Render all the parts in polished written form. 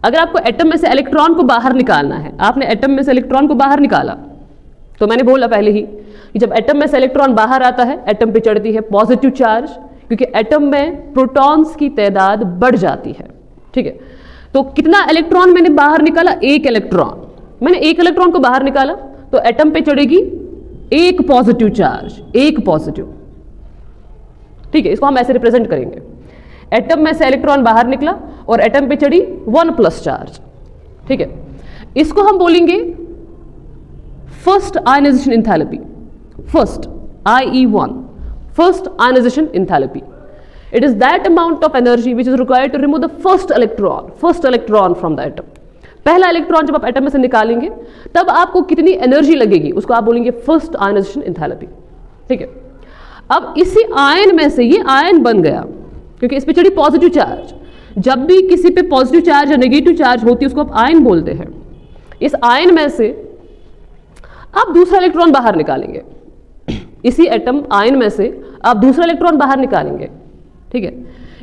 अगर आपको एटम में से इलेक्ट्रॉन को बाहर निकालना है, आपने एटम में से इलेक्ट्रॉन को बाहर निकाला, तो मैंने बोला पहले ही कि जब एटम में से इलेक्ट्रॉन बाहर आता है एटम पे चढ़ती है पॉजिटिव चार्ज, क्योंकि एटम में प्रोटॉन्स की तादाद बढ़ जाती है। ठीक है, तो कितना इलेक्ट्रॉन मैंने बाहर निकाला? एक इलेक्ट्रॉन। मैंने एक इलेक्ट्रॉन को बाहर निकाला तो एटम पे चढ़ेगी एक पॉजिटिव चार्ज, एक पॉजिटिव। ठीक है, इसको हम ऐसे रिप्रेजेंट करेंगे, एटम में से इलेक्ट्रॉन बाहर निकला और एटम पे चढ़ी 1+ चार्ज। ठीक है, इसको हम बोलेंगे first ionization enthalpy, first IE1, first ionization enthalpy. It is that amount of energy which is required to remove the first electron from the atom. पहला इलेक्ट्रॉन जब आप एटम में से निकालेंगे तब आपको कितनी एनर्जी लगेगी, उसको आप बोलेंगे फर्स्ट आयनाइजेशन एंथैल्पी। ठीक है, अब इसी आयन में से ये आयन बन गया क्योंकि इस पे चढ़ी पॉजिटिव चार्ज। जब भी किसी पे पॉजिटिव चार्ज या नेगेटिव चार्ज होती है उसको आप आयन बोलते हैं। इस आयन में से आप दूसरा इलेक्ट्रॉन बाहर निकालेंगे, इसी एटम आयन में से आप दूसरा इलेक्ट्रॉन बाहर निकालेंगे। ठीक है,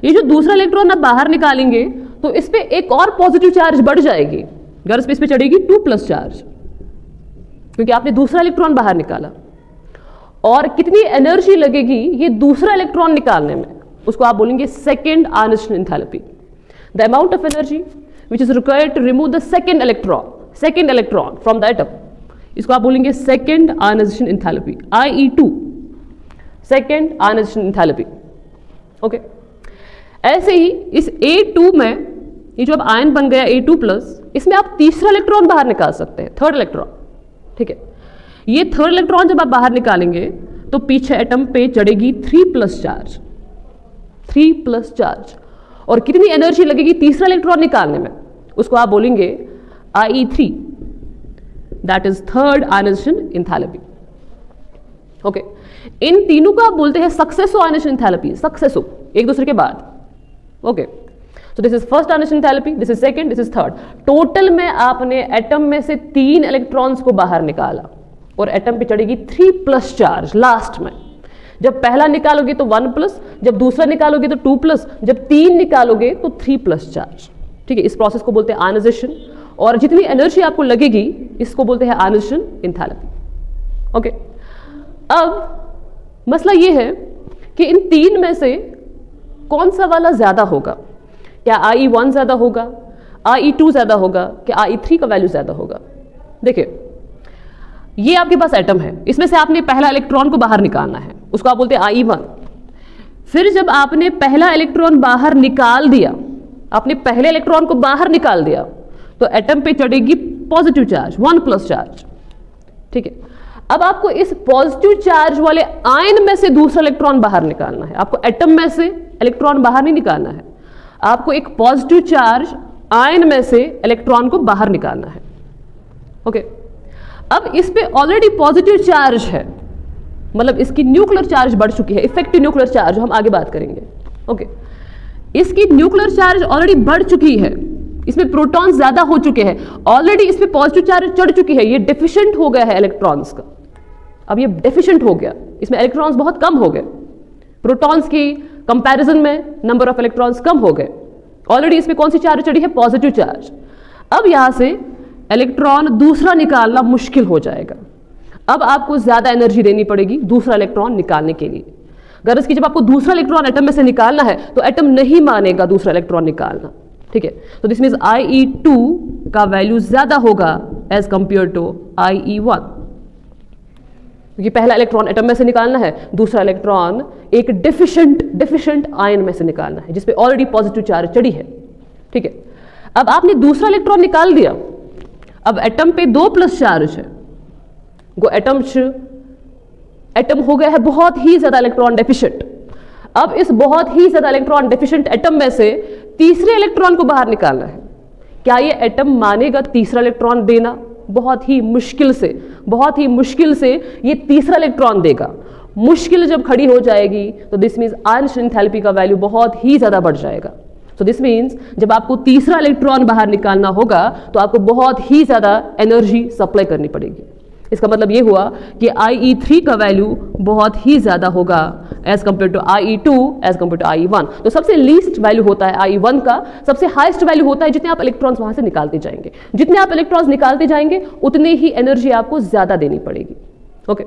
ये जो दूसरा इलेक्ट्रॉन आप बाहर निकालेंगे तो इस पे एक और पॉजिटिव चार्ज बढ़ जाएगी, गर्ल्स पे इस पे चढ़ेगी 2+ चार्ज, क्योंकि आपने दूसरा इलेक्ट्रॉन बाहर निकाला। और कितनी एनर्जी लगेगी ये दूसरा इलेक्ट्रॉन निकालने में, उसको आप बोलेंगे second ionization enthalpy. The amount of energy which is required to remove the second electron from the atom, इसको आप बोलेंगे second ionization enthalpy, IE2, second ionization enthalpy. Okay, ऐसे ही इस A2 में ये जो अब आयन बन गया A2+, इसमें आप तीसरा इलेक्ट्रॉन बाहर निकाल सकते हैं, थर्ड इलेक्ट्रॉन। ठीक है, ये थर्ड इलेक्ट्रॉन जब आप बाहर निकालेंगे तो पीछे एटम पे चढ़ेगी 3+ चार्ज, 3+ चार्ज। और कितनी एनर्जी लगेगी तीसरा इलेक्ट्रॉन निकालने में, उसको आप बोलेंगे IE3, that is third ionization enthalpy. Okay, इन तीनों को आप बोलते हैं सक्सेसिव आयनाइजेशन एंथैल्पी, सक्सेसिव, एक दूसरे के बाद। Okay, so this is first ionization enthalpy, this is second, this is third. Total में आपने एटम में से 3 इलेक्ट्रॉन्स को बाहर निकाला और एटम पे चढ़ेगी 3+ चार्ज लास्ट में। जब पहला निकालोगे तो 1+, जब दूसरा निकालोगे तो 2+, जब 3 निकालोगे तो 3+ चार्ज। ठीक है, इस प्रोसेस को बोलते हैं आयनाइजेशन, और जितनी एनर्जी आपको लगेगी इसको बोलते हैं आयनाइजेशन एंथैल्पी। ओके, अब मसला ये है कि इन 3 में से कौन सा वाला ज्यादा होगा? क्या IE1 ज्यादा होगा, IE2 ज्यादा होगा, क्या IE3 का वैल्यू ज्यादा होगा? देखिए, ये आपके पास एटम है, इसमें से आपने पहला इलेक्ट्रॉन को बाहर निकालना है, उसको आप बोलते हैं IE1। फिर जब आपने पहला इलेक्ट्रॉन बाहर निकाल दिया, आपने पहले इलेक्ट्रॉन को बाहर निकाल दिया तो एटम पे चढ़ेगी पॉजिटिव चार्ज, 1+ चार्ज। ठीक है, अब आपको इस पॉजिटिव चार्ज वाले आयन में से दूसरा इलेक्ट्रॉन बाहर निकालना है। आपको एटम में से इलेक्ट्रॉन बाहर नहीं निकालना है, आपको एक पॉजिटिव चार्ज आयन में से इलेक्ट्रॉन को बाहर निकालना है। ओके, अब इस पे ऑलरेडी पॉजिटिव चार्ज है, मतलब इसकी न्यूक्लियर चार्ज बढ़ चुकी है, इफेक्टिव न्यूक्लियर चार्ज हम आगे बात करेंगे। ओके, इसकी न्यूक्लियर चार्ज ऑलरेडी बढ़ चुकी है, इसमें प्रोटॉन्स ज्यादा हो चुके हैं, ऑलरेडी इस पे पॉजिटिव चार्ज चढ़ चुकी है, ये डेफिशिएंट हो गया है इलेक्ट्रॉन्स का। अब ये डेफिशिएंट हो गया, इसमें इलेक्ट्रॉन्स बहुत कम हो गए, प्रोटॉन्स की कंपैरिजन में नंबर ऑफ इलेक्ट्रॉन्स कम हो गए। ऑलरेडी इसमें कौन सी चार्ज चढ़ी है? Positive charge. अब यहां से इलेक्ट्रॉन दूसरा निकालना मुश्किल हो जाएगा, अब आपको ज्यादा एनर्जी देनी पड़ेगी दूसरा इलेक्ट्रॉन निकालने के लिए। गर्ज की जब आपको दूसरा इलेक्ट्रॉन एटम में से निकालना है तो एटम नहीं मानेगा दूसरा इलेक्ट्रॉन निकालना। ठीक है, तो दिस मीन्स IE2 का वैल्यू ज्यादा होगा एज कंपेयर टू IE1, क्योंकि पहला इलेक्ट्रॉन एटम में से निकालना है, दूसरा इलेक्ट्रॉन एक डेफिशिएंट आयन में से निकालना है जिसपे ऑलरेडी पॉजिटिव चार्ज चढ़ी है। ठीक है, अब आपने दूसरा इलेक्ट्रॉन निकाल दिया, अब एटम पे 2+ चार्ज है, वो एटम हो गया है बहुत ही ज्यादा इलेक्ट्रॉन डेफिशिएंट। अब इस बहुत ही ज्यादा इलेक्ट्रॉन डेफिशिएंट एटम में से तीसरे इलेक्ट्रॉन को बाहर निकालना है। क्या ये एटम मानेगा तीसरा इलेक्ट्रॉन देना? बहुत ही मुश्किल से ये तीसरा इलेक्ट्रॉन देगा। मुश्किल जब खड़ी हो जाएगी तो दिस मीन्स आयनाइजेशन एंथैल्पी का वैल्यू बहुत ही ज्यादा बढ़ जाएगा। सो दिस मीन्स जब आपको तीसरा इलेक्ट्रॉन बाहर निकालना होगा तो आपको बहुत ही ज्यादा एनर्जी सप्लाई करनी पड़ेगी। इसका मतलब ये हुआ कि IE3 का वैल्यू बहुत ही ज्यादा होगा as compare to IE2 as compare to IE1। तो सबसे लीस्ट वैल्यू होता है IE1 का, सबसे हाईएस्ट वैल्यू होता है जितने आप इलेक्ट्रॉन्स वहां से निकालते जाएंगे। जितने आप इलेक्ट्रॉन्स निकालते जाएंगे उतने ही एनर्जी आपको ज्यादा देनी पड़ेगी। ओके